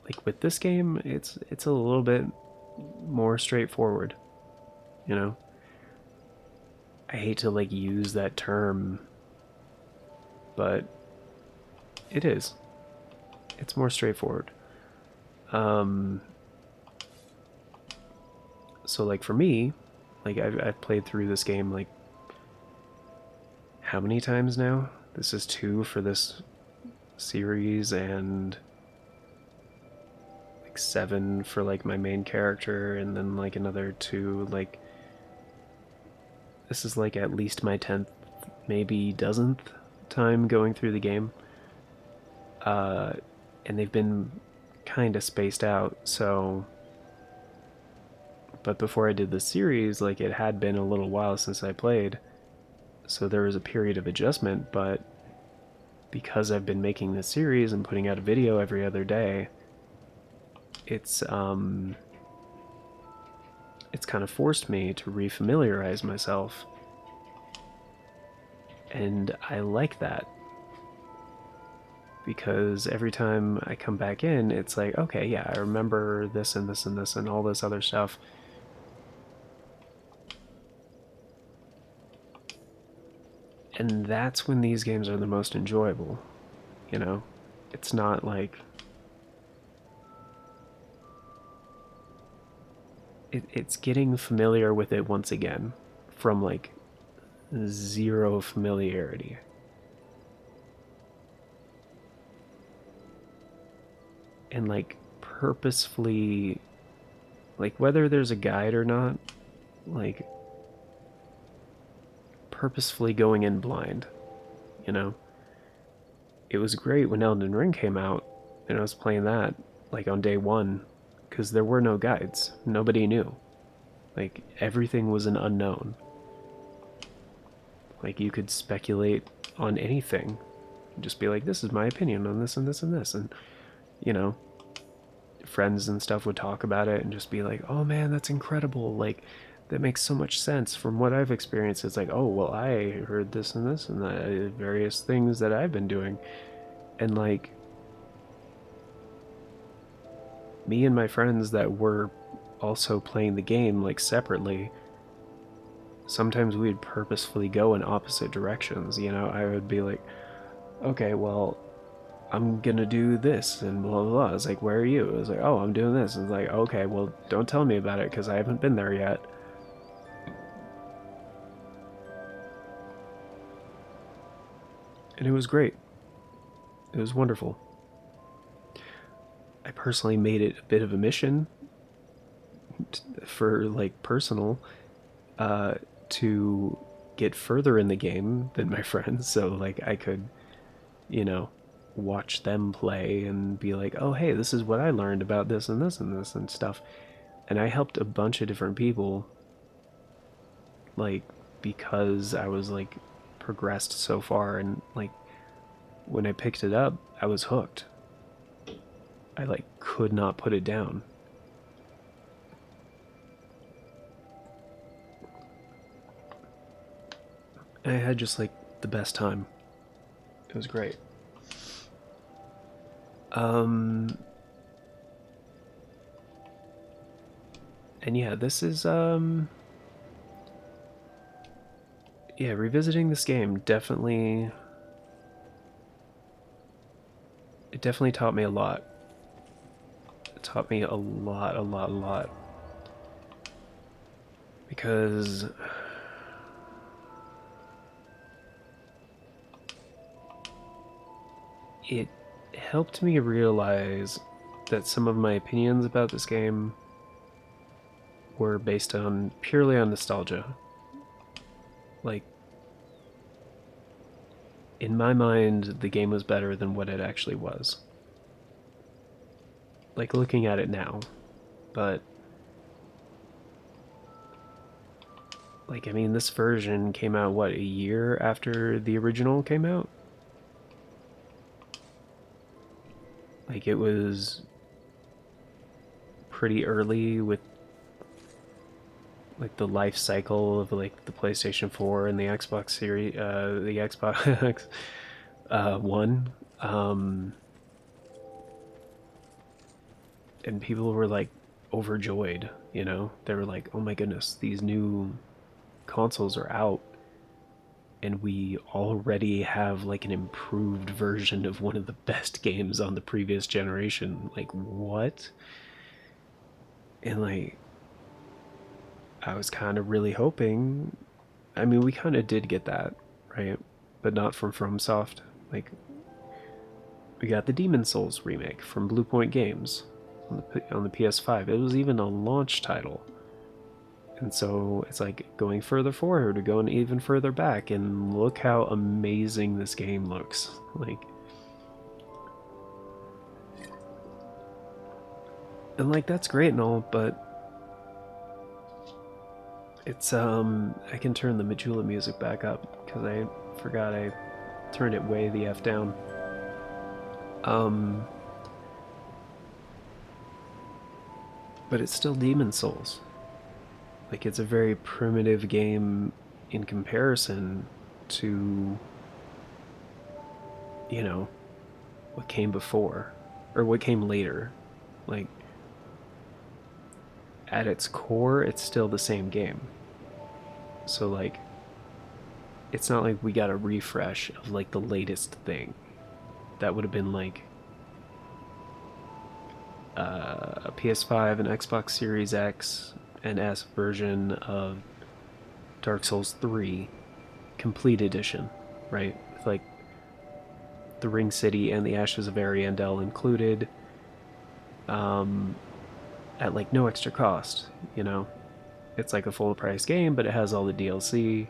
like with this game, it's a little bit more straightforward, you know. I hate to like use that term, but it is. It's more straightforward. Um, so like for me, like I've played through this game like how many times now? This is 2 for this series and like 7 for like my main character and then like another 2 like this is like at least my 10th maybe dozenth time going through the game. And they've been kind of spaced out, so but before I did the series, like it had been a little while since I played, so there was a period of adjustment, but because I've been making this series and putting out a video every other day, it's kind of forced me to refamiliarize myself. And I like that because every time I come back in, it's like, okay, yeah, I remember this and this and this and all this other stuff. And that's when these games are the most enjoyable, you know? It's not like it's getting familiar with it once again from like zero familiarity. And like purposefully, like whether there's a guide or not, like purposefully going in blind, you know? It was great when Elden Ring came out and I was playing that like on day 1 because there were no guides. Nobody knew. Like everything was an unknown. Like you could speculate on anything. Just be like, this is my opinion on this and this and this. And, you know, friends and stuff would talk about it and just be like, oh man, that's incredible. Like, that makes so much sense from what I've experienced. It's like, oh, well, I heard this and this and the various things that I've been doing. And like, me and my friends that were also playing the game like separately, sometimes we'd purposefully go in opposite directions. You know, I would be like, okay, well, I'm gonna do this and blah blah blah. It's like, where are you? It was like, oh, I'm doing this. It's like, okay, well, don't tell me about it because I haven't been there yet. And it was great. It was wonderful. I personally made it a bit of a mission for like personal uh, to get further in the game than my friends, so like I could, you know, watch them play and be like, oh hey, this is what I learned about this and this and this and stuff. And I helped a bunch of different people, like because I was like progressed so far, and like when I picked it up, I was hooked. I like could not put it down. I had just like the best time. It was great. Um and yeah, this is yeah, revisiting this game definitely, it definitely taught me a lot. It taught me a lot, a lot, a lot. Because it helped me realize that some of my opinions about this game were based on purely on nostalgia. Like in my mind, the game was better than what it actually was. Like looking at it now, but like I mean, this version came out what, a year after the original came out? Like it was pretty early with like the life cycle of like the PlayStation 4 and the Xbox series, the Xbox One, and people were like overjoyed. You know, they were like, "Oh my goodness, these new consoles are out, and we already have like an improved version of one of the best games on the previous generation." Like what? And like I was kind of really hoping. I mean, we kind of did get that, right? But not from FromSoft. Like we got the Demon Souls remake from Blue Point Games on the PS5. It was even a launch title. And so it's like going further forward or going even further back, and look how amazing this game looks. Like, and like that's great and all, but it's I can turn the Majula music back up because I forgot I turned it way the F down. Um but it's still Demon Souls. Like it's a very primitive game in comparison to, you know, what came before or what came later. Like at its core, it's still the same game. So like it's not like we got a refresh of like the latest thing. That would have been like a PS5 and Xbox Series X and S version of Dark Souls 3 complete edition, right? With like the Ring City and the Ashes of Ariandel included, um, at like no extra cost, you know? It's like a full price game, but it has all the DLC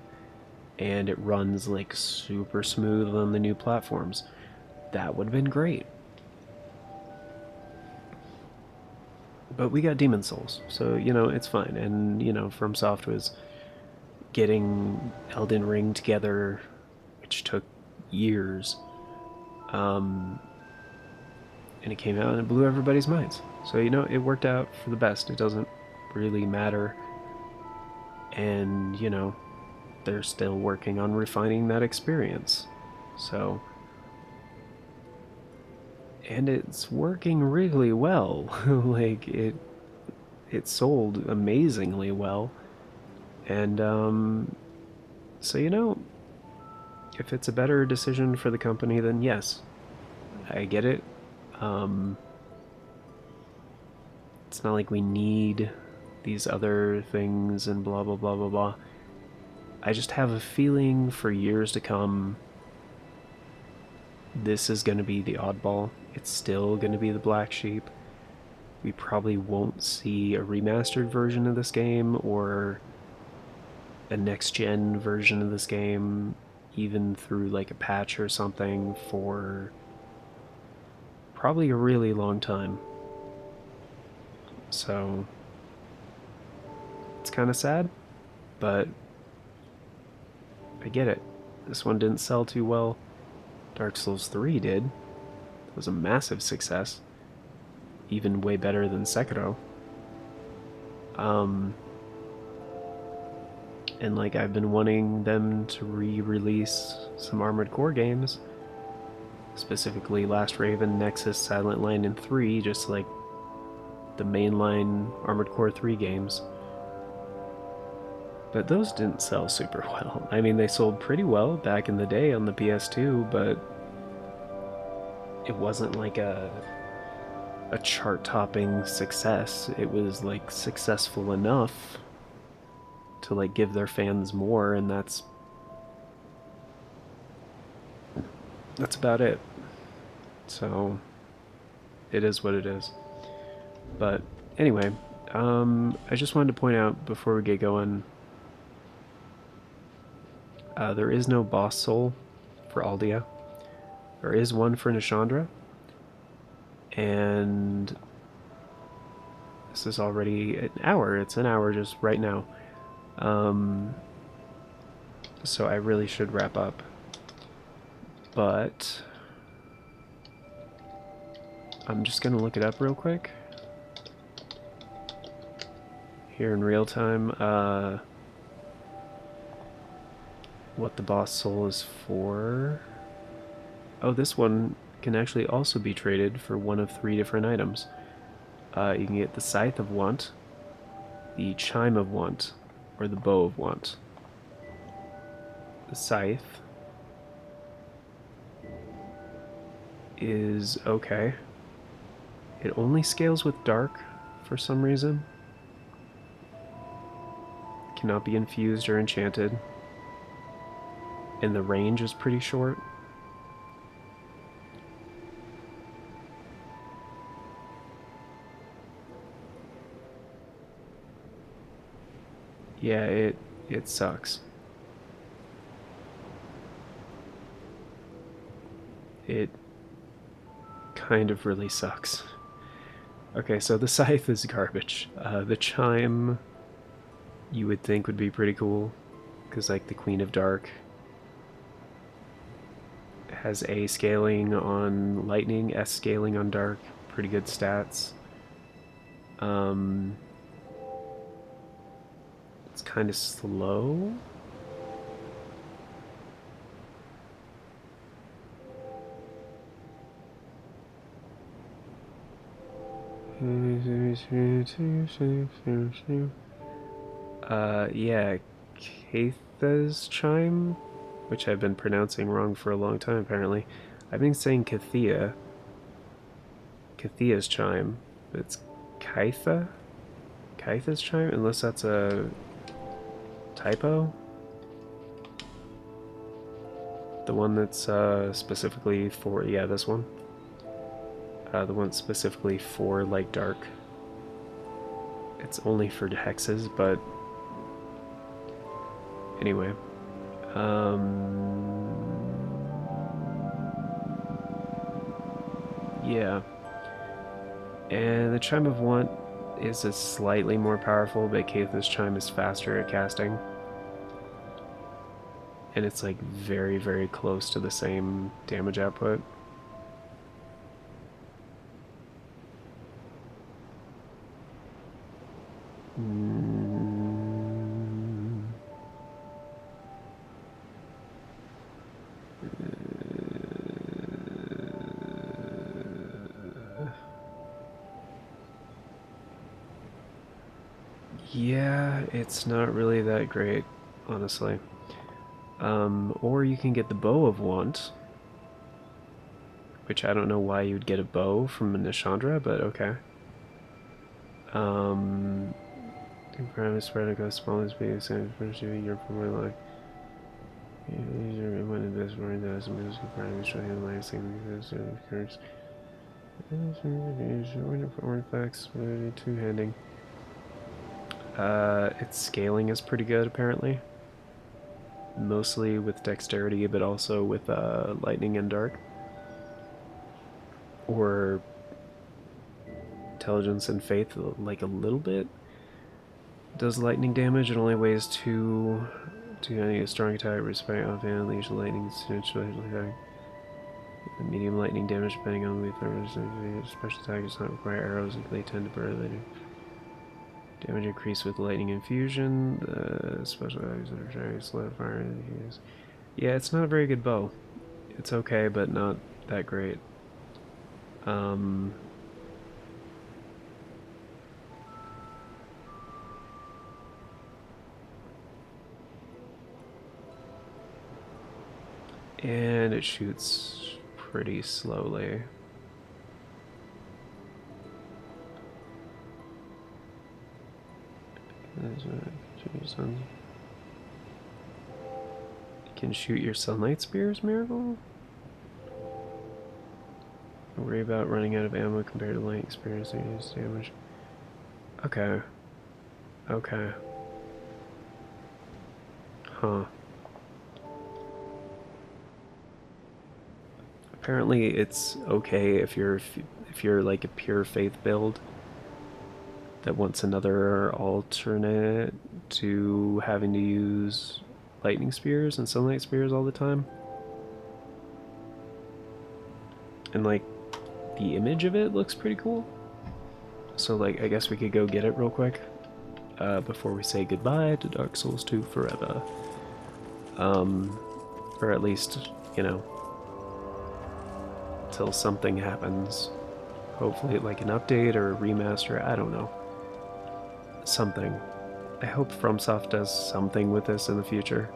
and it runs like super smooth on the new platforms. That would have been great. But we got Demon Souls, so you know it's fine. And you know, FromSoft was getting Elden Ring together, which took years. Um, and it came out and it blew everybody's minds. So you know, it worked out for the best. It doesn't really matter. And you know, they're still working on refining that experience. So and it's working really well. Like it sold amazingly well. And so if it's a better decision for the company, then yes, I get it. Um, it's not like we need these other things and blah blah blah blah blah. I just have a feeling for years to come, this is going to be the oddball. It's still going to be the black sheep. We probably won't see a remastered version of this game or a next gen version of this game, even through like a patch or something, for probably a really long time. So it's kind of sad, but I get it. This one didn't sell too well. Dark Souls 3 did. It was a massive success. Even way better than Sekiro. Um, and like I've been wanting them to re-release some Armored Core games, specifically Last Raven, Nexus, Silent Line, and 3, just like the mainline Armored Core 3 games. But those didn't sell super well. I mean, they sold pretty well back in the day on the PS2, but it wasn't like a chart-topping success. It was like successful enough to like give their fans more, and that's about it. So it is what it is. But anyway, I just wanted to point out before we get going, there is no boss soul for Aldia. There is one for Nishandra, and this is already an hour. It's an hour just right now. So I really should wrap up. But I'm just going to look it up real quick. Here in real time, what the boss soul is for. Oh, this one can actually also be traded for one of 3 different items. You can get the Scythe of Want, the Chime of Want, or the Bow of Want. The Scythe is okay. It only scales with Dark for some reason. Cannot be infused or enchanted. And the range is pretty short. Yeah, it sucks. It kind of really sucks. Okay, so the Scythe is garbage. The Chime you would think would be pretty cool, because like the Queen of Dark has A scaling on lightning, S scaling on dark, pretty good stats. It's kind of slow. Yeah, Katha's Chime, which I've been pronouncing wrong for a long time apparently. I've been saying Kathia's Chime, but it's Kaitha? Kaitha's Chime, unless that's a typo? The one that's specifically for, yeah, this one. The one specifically for like dark. It's only for hexes, but anyway. Yeah. And the Chime of Want is a slightly more powerful, but Katha's Chime is faster at casting. And it's like very, very close to the same damage output. Yeah, it's not really that great, honestly. Or you can get the Bow of Want, which I don't know why you'd get a bow from Nishandra, but okay. Um, Prime spread across small as big as you're from like. When the best word that has a musical prime is showing the last thing because of curse. Artifacts, two-handing. Its scaling is pretty good apparently. Mostly with dexterity, but also with lightning and dark. Or intelligence and faith, like a little bit. Does lightning damage. It only weighs two any a strong attack, respect offhand, unleash lightning, attack. Medium lightning damage depending on the special attack does not require arrows and they tend to burn later. Damage increased with lightning infusion. Special attacks that are very slow fire. Yeah, it's not a very good bow. It's okay, but not that great. Um, and it shoots pretty slowly. You can shoot your sunlight spears, Miracle? Don't worry about running out of ammo compared to light spears. They use damage. Okay. Okay. Huh. Apparently, it's okay if you're like a pure faith build that wants another alternate to having to use lightning spears and sunlight spears all the time. And like the image of it looks pretty cool. So like I guess we could go get it real quick before we say goodbye to Dark Souls 2 forever. Or at least, you know, till something happens. Hopefully like an update or a remaster, I don't know. Something. I hope FromSoft does something with this in the future.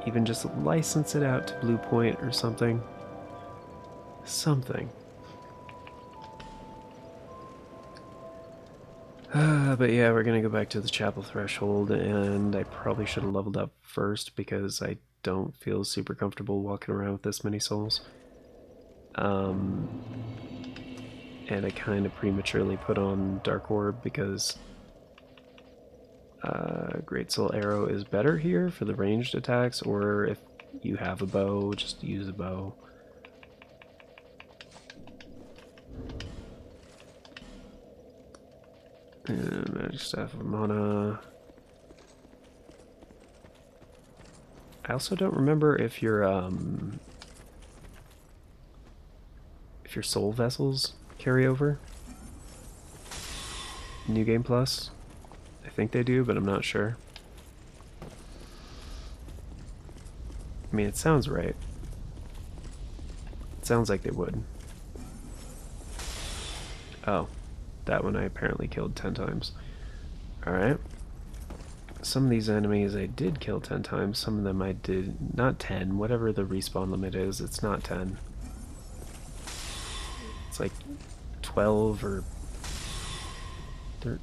Even just license it out to Blue Point or something. Something. But yeah, we're gonna go back to the chapel threshold, and I probably should have leveled up first because I don't feel super comfortable walking around with this many souls. And I kind of prematurely put on Dark Orb because Great Soul Arrow is better here for the ranged attacks, or if you have a bow, just use a bow. And Magic Staff of Mana. I also don't remember if your soul vessels carry over. New Game Plus. I think they do, but I'm not sure. I mean, it sounds right. It sounds like they would. Oh, that one I apparently killed 10 times. Alright. Some of these enemies I did kill 10 times. Some of them I did not 10. Whatever the respawn limit is, it's not 10. It's like 12 or 13.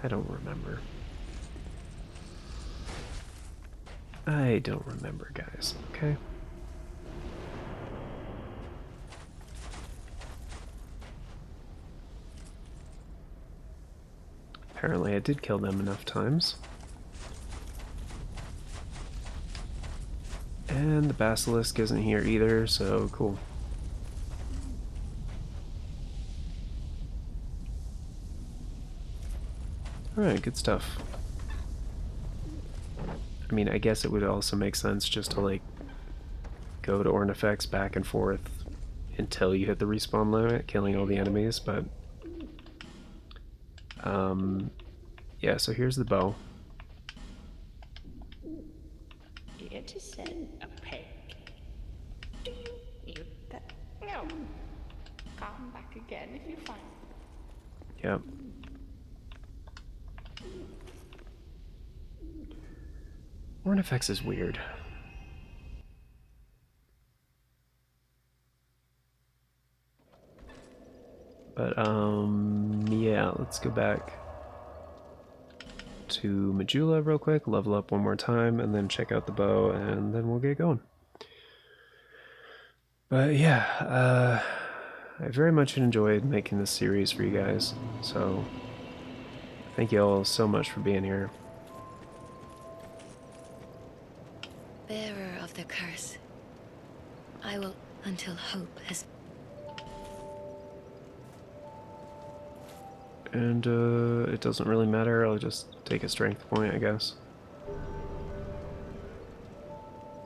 I don't remember. I don't remember, guys. Okay? Apparently I did kill them enough times. And the basilisk isn't here either, so cool. Alright, good stuff. I mean, I guess it would also make sense just to, like, go to Ornifex back and forth until you hit the respawn limit, killing all the enemies, but... yeah, so here's the bow. Here to send a peg. Do you eat that? No. Come back again if you find. Yep. Ornifex is weird. But, yeah, let's go back to Majula real quick, level up one more time, and then check out the bow, and then we'll get going. But yeah, I very much enjoyed making this series for you guys, so thank you all so much for being here. Bearer of the curse, I will until hope has. And it doesn't really matter, I'll just take a strength point, I guess.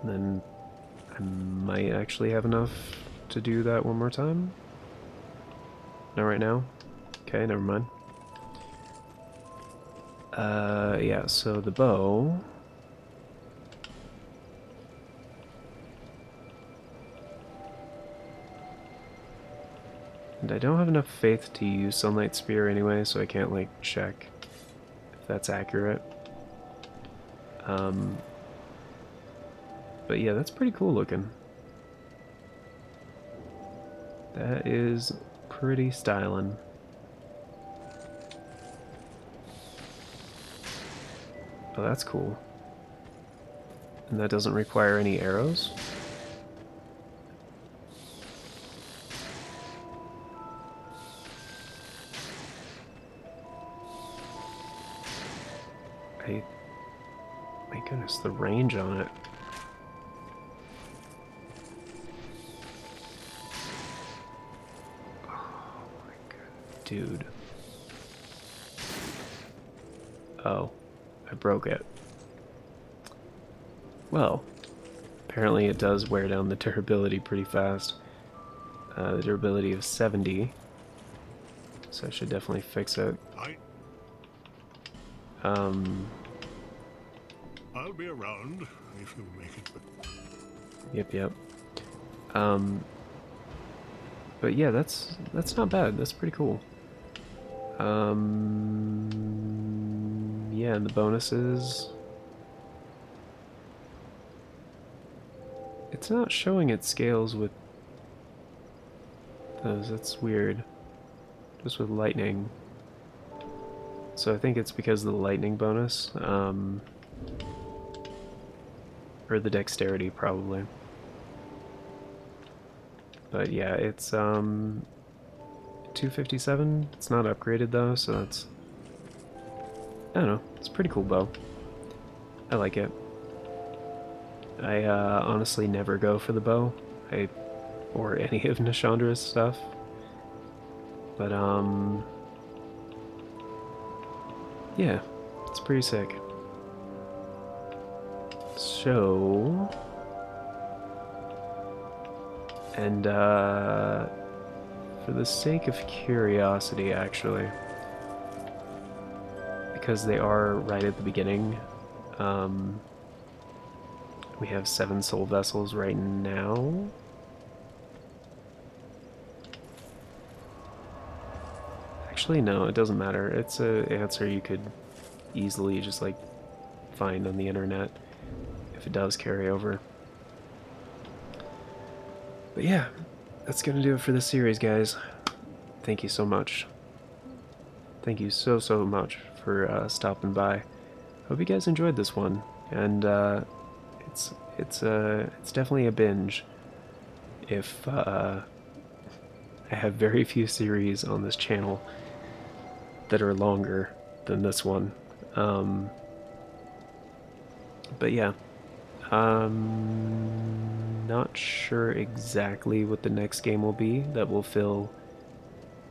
And then I might actually have enough to do that one more time. Not right now. Okay, never mind. Yeah, so the bow. And I don't have enough faith to use Sunlight Spear anyway, so I can't, like, check if that's accurate. But yeah, that's pretty cool looking. That is pretty styling. Oh, that's cool. And that doesn't require any arrows? My goodness, the range on it. Oh my god. Dude. Oh, I broke it. Well, apparently it does wear down the durability pretty fast. The durability of 70. So I should definitely fix it. I'll be around if you make it. Yep. But yeah, that's not bad. That's pretty cool. Yeah, and the bonuses. It's not showing its scales with those. That's weird. Just with lightning. So I think it's because of the lightning bonus. Or the dexterity, probably. But yeah, it's 257. It's not upgraded though, so that's, I don't know. It's a pretty cool bow. I like it. I honestly never go for the bow, or any of Nishandra's stuff. But yeah, it's pretty sick. So, and for the sake of curiosity, actually, because they are right at the beginning, we have 7 soul vessels right now. Actually, no, it doesn't matter. It's an answer you could easily just, like, find on the internet if it does carry over. But yeah, that's gonna do it for this series, guys. Thank you so much. Thank you so much for stopping by. Hope you guys enjoyed this one, and it's definitely a binge. If I have very few series on this channel that are longer than this one, but yeah, not sure exactly what the next game will be that will fill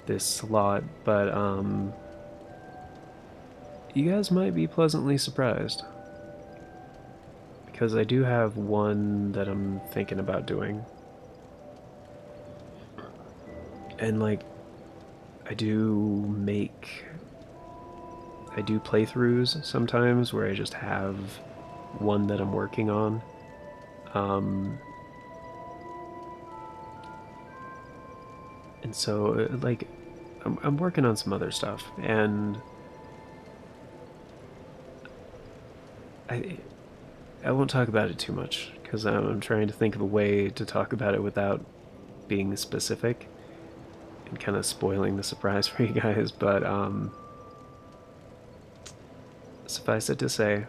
this slot, but you guys might be pleasantly surprised, because I do have one that I'm thinking about doing. And like, I do playthroughs sometimes where I just have one that I'm working on. And so, like, I'm working on some other stuff, and I won't talk about it too much because I'm trying to think of a way to talk about it without being specific and kind of spoiling the surprise for you guys. But suffice it to say,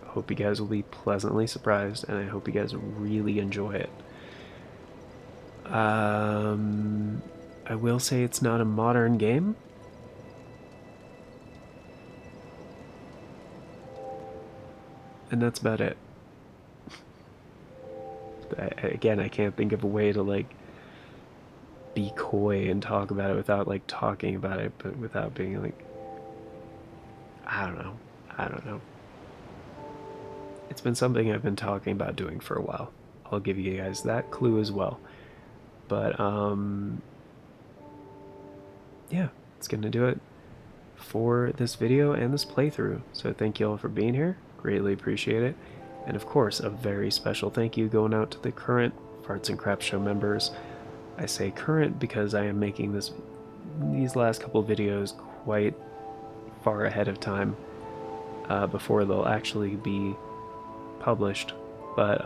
I hope you guys will be pleasantly surprised, and I hope you guys really enjoy it. I will say it's not a modern game. And that's about it. Again, I can't think of a way to like be coy and talk about it without like talking about it, but without being like, I don't know. I don't know. It's been something I've been talking about doing for a while. I'll give you guys that clue as well. But yeah, it's gonna do it for this video and this playthrough. So thank you all for being here. Greatly appreciate it. And of course, a very special thank you going out to the current Farts and Crap Show members. I say current because I am making these last couple videos quite far ahead of time before they'll actually be published. But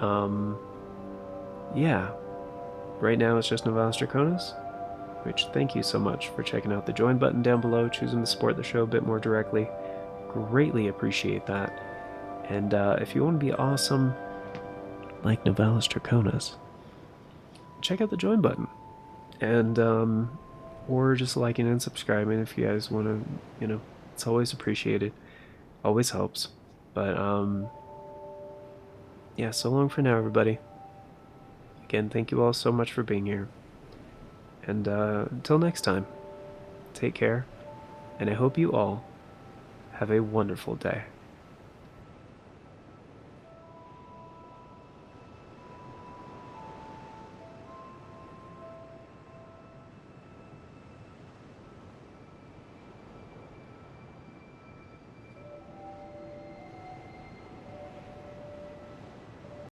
yeah, right now it's just Novalis Draconis, which thank you so much for checking out the join button down below, choosing to support the show a bit more directly. Greatly appreciate that. And if you want to be awesome like Novalis Draconis, check out the join button. And or just liking and subscribing if you guys want to, it's always appreciated. Always helps. But yeah, so long for now, everybody. Again, thank you all so much for being here. And until next time, take care, and I hope you all have a wonderful day.